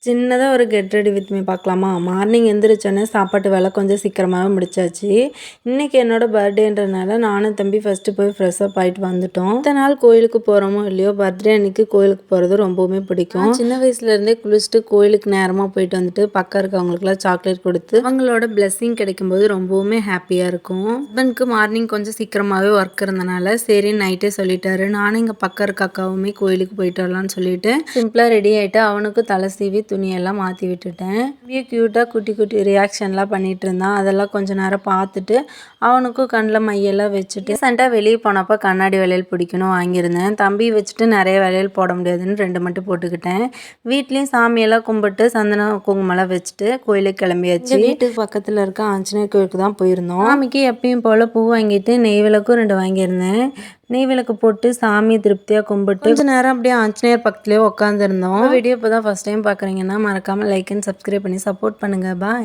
சின்னதா ஒரு get ready with me பார்க்கலாமா? மார்னிங் எந்திரிச்சோனே சாப்பாட்டு வேலை கொஞ்சம் சீக்கிரமாவே முடிச்சாச்சு. இன்னைக்கு என்னோட பர்த்டேன்றனால நானும் தம்பி ஃபர்ஸ்ட்டு போய் ஃப்ரெஷ் அப் ஆயிட்டு வந்துட்டோம். இத்தனை நாள் கோயிலுக்கு போகிறோமோ இல்லையோ, பர்த்டே அன்னைக்கு கோயிலுக்கு போகிறது ரொம்பவுமே பிடிக்கும். சின்ன வயசுலேருந்தே குளிச்சுட்டு கோயிலுக்கு நேரமாக போயிட்டு வந்துட்டு பக்கம் இருக்கவங்களுக்குலாம் சாக்லேட் கொடுத்து அவங்களோட பிளெஸ்ஸிங் கிடைக்கும்போது ரொம்பவுமே ஹாப்பியாக இருக்கும். ஹஸ்பண்ட்க்கு மார்னிங் கொஞ்சம் சீக்கிரமாகவே ஒர்க் இருந்தனால சரி நைட்டே சொல்லிட்டாரு. நானும் இங்கே பக்கம் இருக்க அக்காவுமே கோயிலுக்கு போயிட்டு வரலான்னு சொல்லிட்டு சிம்பிளாக ரெடி ஆகிட்டு அவனுக்கு தலை சீவி துணியெல்லாம் மாற்றி விட்டுட்டேன். க்யூட்டாக குட்டி குட்டி ரியாக்ஷன்லாம் பண்ணிட்டு இருந்தான். அதெல்லாம் கொஞ்ச நேரம் பார்த்துட்டு அவனுக்கும் கண்ணில் மையெல்லாம் வச்சுட்டு ரீசெண்டாக வெளியே போனப்போ கண்ணாடி வளையல் பிடிக்கணும் வாங்கியிருந்தேன். தம்பி வச்சுட்டு நிறைய வளையல் போட முடியாதுன்னு 2 மட்டும் போட்டுக்கிட்டேன். வீட்லேயும் சாமியெல்லாம் கும்பிட்டு சந்தன குங்குமம்லாம் வச்சுட்டு கோயிலுக்கு கிளம்பியாச்சு. வீட்டுக்கு பக்கத்தில் இருக்க ஆஞ்சநேயர் கோயிலுக்கு தான் போயிருந்தோம். சாமிக்கு எப்பயும் போல் பூ வாங்கிட்டு நெய் விளக்கும் 2 வாங்கியிருந்தேன். நெய் விளக்கு போட்டு சாமி திருப்தியாக கும்பிட்டு கொஞ்ச நேரம் அப்படியே ஆஞ்சநேயர் பக்கத்துலேயே உட்காந்துருந்தோம். வீடியோ இப்போ தான் ஃபஸ்ட் டைம் பார்க்குறீங்கன்னா மறக்காமல் லைக் அண்ட் சப்ஸ்கிரைப் பண்ணி சப்போர்ட் பண்ணுங்கள். பாய்.